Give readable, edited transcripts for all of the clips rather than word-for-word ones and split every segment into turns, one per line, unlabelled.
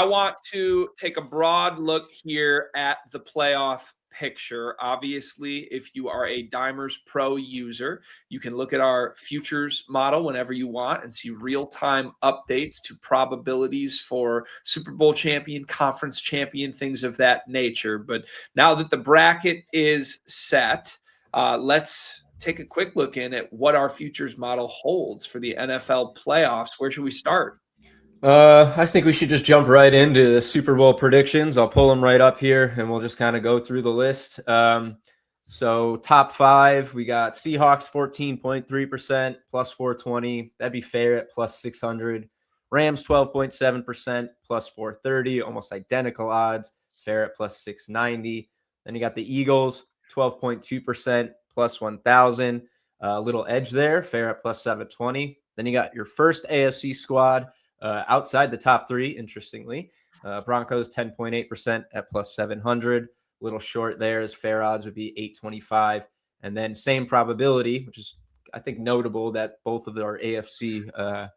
I want to take a broad look here at the playoff picture. Obviously, if you are a Dimers Pro user, you can look at our futures model whenever you want and see real-time updates to probabilities for Super Bowl champion, conference champion, things of that nature. But now that the bracket is set, let's take a quick look in at what our futures model holds for the NFL playoffs. Where should we start?
I think we should just jump right into the Super Bowl predictions. I'll pull them right up here, and we'll just kind of go through the list. So top five, we got Seahawks 14.3% plus 420. That'd be fair at plus 600. Rams 12.7% plus 430, almost identical odds. Fair at plus 690. Then you got the Eagles 12.2% plus 1,000. Little edge there, fair at plus 720. Then you got your first AFC squad. Outside the top three, interestingly, Broncos 10.8% at plus 700. A little short there, as fair odds would be 825. And then same probability, which is, I think, notable that both of our AFC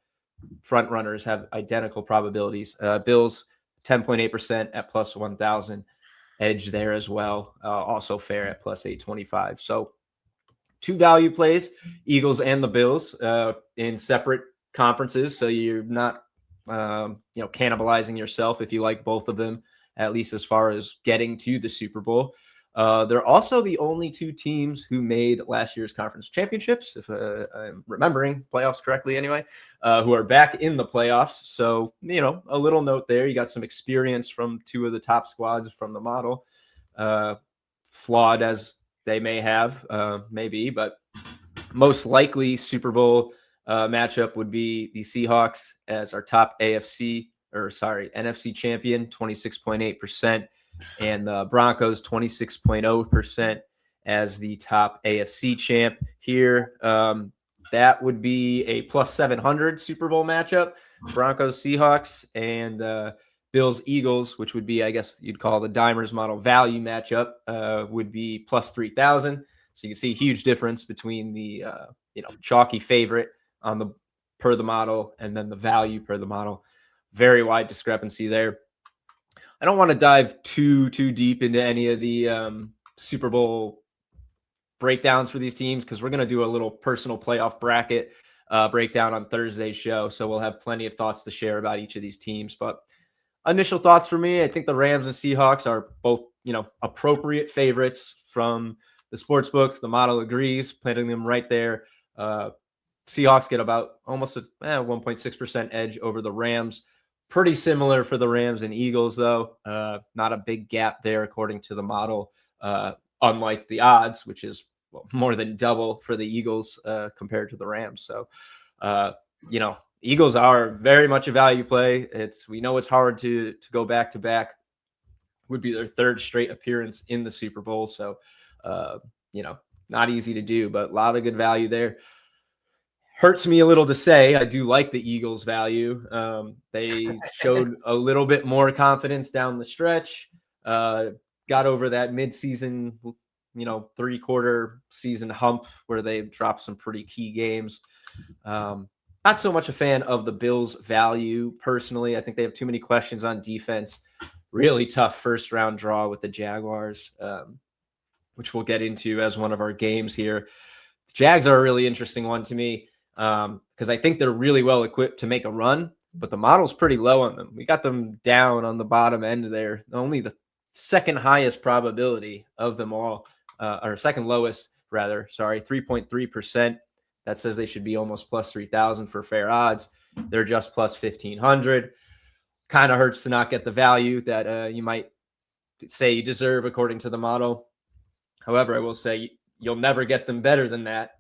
front runners have identical probabilities. Bills 10.8% at plus 1,000. Edge there as well, also fair at plus 825. So two value plays, Eagles and the Bills, in separate conferences. So you're not cannibalizing yourself if you like both of them, at least as far as getting to the Super Bowl. They're also the only two teams who made last year's conference championships, if I'm remembering playoffs correctly anyway, who are back in the playoffs. So, a little note there. You got some experience from two of the top squads from the model, flawed as they may have, maybe, but most likely Super Bowl matchup would be the Seahawks as our top NFC champion, 26.8%, and the Broncos 26.0% as the top AFC champ here. That would be a plus 700 Super Bowl matchup, Broncos Seahawks, and Bills Eagles, which would be, I guess you'd call the Dimers model value matchup, would be plus 3,000. So you can see a huge difference between the chalky favorite on the per the model and then the value per the model. Very wide discrepancy there. I don't want to dive too deep into any of the Super Bowl breakdowns for these teams, because we're going to do a little personal playoff bracket breakdown on Thursday's show. So we'll have plenty of thoughts to share about each of these teams. But initial thoughts for me, I think the Rams and Seahawks are both, appropriate favorites from the sportsbook. The model agrees, putting them right there. Seahawks get about almost a 1.6% edge over the Rams. Pretty similar for the Rams and Eagles, though. Not a big gap there, according to the model, unlike the odds, which is more than double for the Eagles compared to the Rams. So, Eagles are very much a value play. We know it's hard to go back to back. Would be their third straight appearance in the Super Bowl. So, not easy to do, but a lot of good value there. Hurts me a little to say, I do like the Eagles value. They showed a little bit more confidence down the stretch, got over that midseason, three-quarter season hump where they dropped some pretty key games. Not so much a fan of the Bills value personally. I think they have too many questions on defense. Really tough first-round draw with the Jaguars, which we'll get into as one of our games here. The Jags are a really interesting one to me, because I think they're really well equipped to make a run, but the model's pretty low on them. We got them down on the bottom end there. Only the second highest probability of them all, or second lowest rather, 3.3%. That says they should be almost plus 3,000 for fair odds. They're just plus 1,500. Kind of hurts to not get the value that you might say you deserve according to the model. However, I will say you'll never get them better than that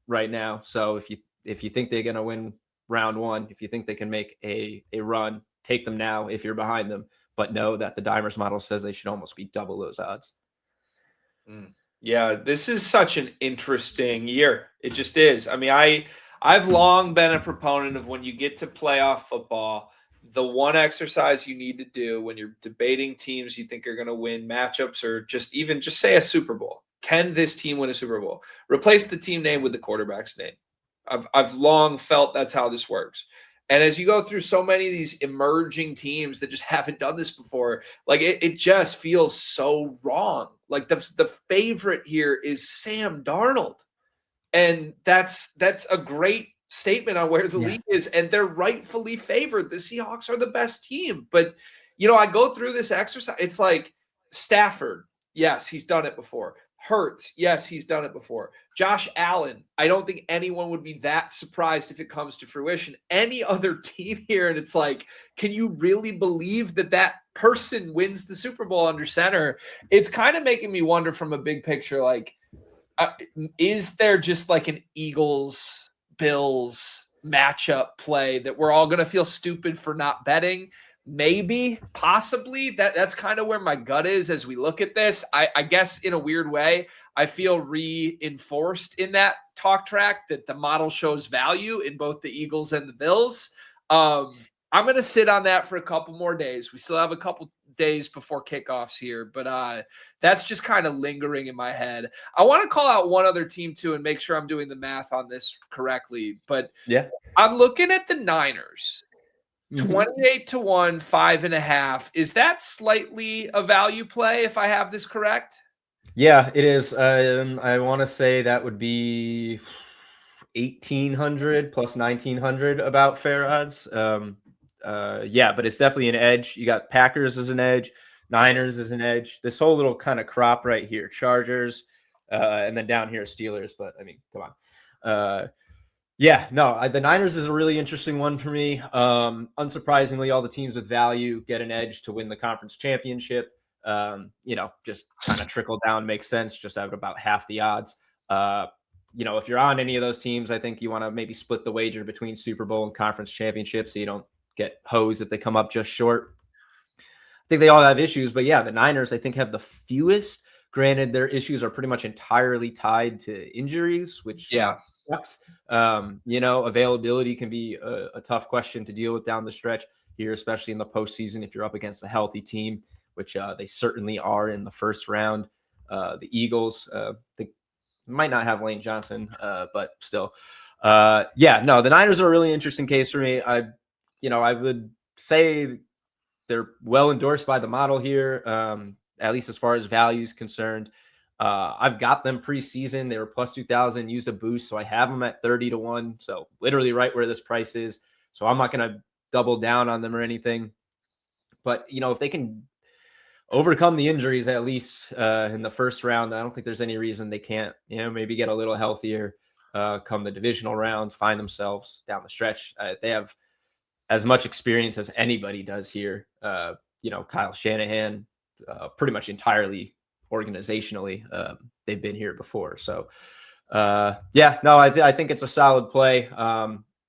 right now. So if you think they're going to win round one, if you think they can make a run, take them now if you're behind them. But know that the Dimers model says they should almost be double those odds.
Yeah, this is such an interesting year. It just is. I mean, I've long been a proponent of when you get to playoff football, the one exercise you need to do when you're debating teams you think are going to win matchups, or just say a Super Bowl. Can this team win a Super Bowl? Replace the team name with the quarterback's name. I've long felt that's how this works. And as you go through so many of these emerging teams that just haven't done this before, like it just feels so wrong. Like the favorite here is Sam Darnold. And that's a great statement on where the
Yeah.
league is. And they're rightfully favored. The Seahawks are the best team. But I go through this exercise. It's like Stafford, yes, he's done it before. Hurts, yes, he's done it before. Josh Allen, I don't think anyone would be that surprised if it comes to fruition. Any other team here, and it's like, can you really believe that person wins the Super Bowl under center? It's kind of making me wonder from a big picture, like, is there just like an Eagles Bills matchup play that we're all going to feel stupid for not betting? Maybe, possibly. That's kind of where my gut is as we look at this. I guess in a weird way, I feel reinforced in that talk track that the model shows value in both the Eagles and the Bills. I'm going to sit on that for a couple more days. We still have a couple days before kickoffs here, but that's just kind of lingering in my head. I want to call out one other team too and make sure I'm doing the math on this correctly. But
Yeah.
I'm looking at the Niners. 28-1, 5.5. Is that slightly a value play if I have this correct?
Yeah, it is. I want to say that would be 1,800 plus 1,900 about fair odds. Yeah, but it's definitely an edge. You got Packers as an edge, Niners as an edge. This whole little kind of crop right here, Chargers, and then down here Steelers. But I mean, come on. Yeah, no, the Niners is a really interesting one for me. Unsurprisingly, all the teams with value get an edge to win the conference championship. Just kind of trickle down makes sense, just at about half the odds. If you're on any of those teams, I think you want to maybe split the wager between Super Bowl and conference championship so you don't get hosed if they come up just short. I think they all have issues, but yeah, the Niners, I think, have the fewest. Granted, their issues are pretty much entirely tied to injuries, which sucks. Availability can be a tough question to deal with down the stretch here, especially in the postseason if you're up against a healthy team, which they certainly are in the first round. The Eagles, they might not have Lane Johnson, but still. The Niners are a really interesting case for me. I would say they're well endorsed by the model here, at least as far as value is concerned. I've got them preseason. They were plus 2,000, used a boost. So I have them at 30-1. So literally right where this price is. So I'm not going to double down on them or anything. But, if they can overcome the injuries, at least in the first round, I don't think there's any reason they can't, maybe get a little healthier come the divisional round, find themselves down the stretch. They have as much experience as anybody does here. Kyle Shanahan, pretty much entirely organizationally, they've been here before. So, I think it's a solid play.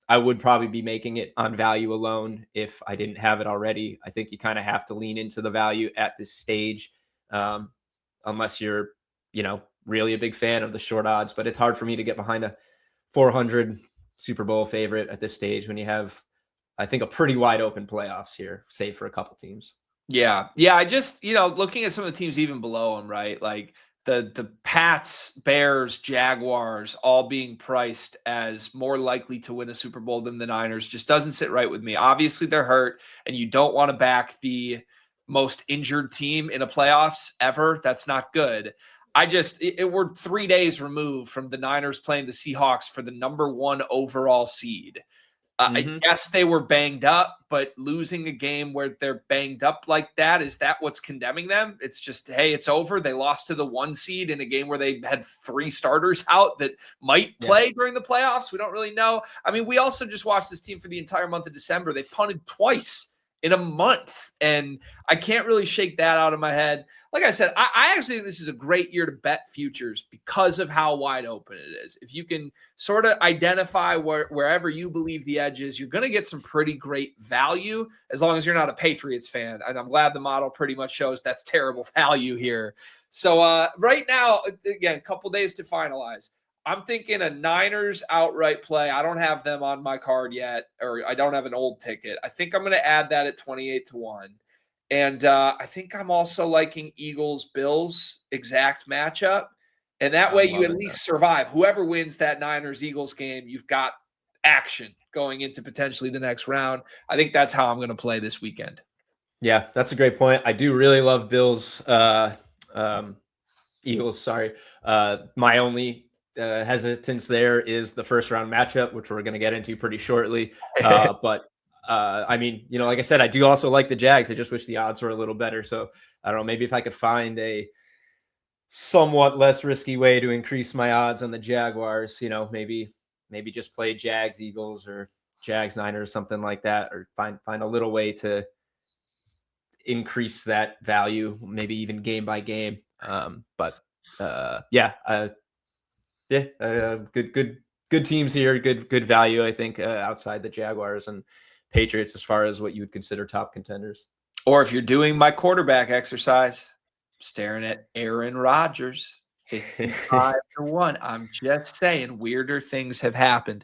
I would probably be making it on value alone if I didn't have it already. I think you kind of have to lean into the value at this stage, unless you're, really a big fan of the short odds. But it's hard for me to get behind a 400 Super Bowl favorite at this stage when you have, I think, a pretty wide open playoffs here, save for a couple teams.
Yeah. Yeah. I just, looking at some of the teams even below them, right? Like the Pats, Bears, Jaguars all being priced as more likely to win a Super Bowl than the Niners just doesn't sit right with me. Obviously, they're hurt, and you don't want to back the most injured team in a playoffs ever. That's not good. We're 3 days removed from the Niners playing the Seahawks for the number 1 overall seed. I guess they were banged up, but losing a game where they're banged up like that, is that what's condemning them? It's just, hey, it's over. They lost to the 1 seed in a game where they had 3 starters out that might play during the playoffs. We don't really know. I mean, we also just watched this team for the entire month of December. They punted twice in a month, and I can't really shake that out of my head. Like I said, I actually think this is a great year to bet futures because of how wide open it is. If you can sort of identify wherever you believe the edge is, you're going to get some pretty great value as long as you're not a Patriots fan. And I'm glad the model pretty much shows that's terrible value here. So right now, again, a couple days to finalize. I'm thinking a Niners outright play. I don't have them on my card yet, or I don't have an old ticket. I think I'm going to add that at 28-1. And I think I'm also liking Eagles-Bills exact matchup. And that way you at least survive. Whoever wins that Niners-Eagles game, you've got action going into potentially the next round. I think that's how I'm going to play this weekend.
Yeah, that's a great point. I do really love Bills, Eagles. Sorry. My only hesitance there is the first round matchup, which we're going to get into pretty shortly. But I mean, like I said, I do also like the Jags. I just wish the odds were a little better. So I don't know, maybe if I could find a somewhat less risky way to increase my odds on the Jaguars, maybe just play Jags Eagles or Jags Niners, something like that, or find a little way to increase that value, maybe even game by game. Good teams here, good value, I think, outside the Jaguars and Patriots as far as what you would consider top contenders.
Or if you're doing my quarterback exercise, staring at Aaron Rodgers, 55-1. I'm just saying, weirder things have happened.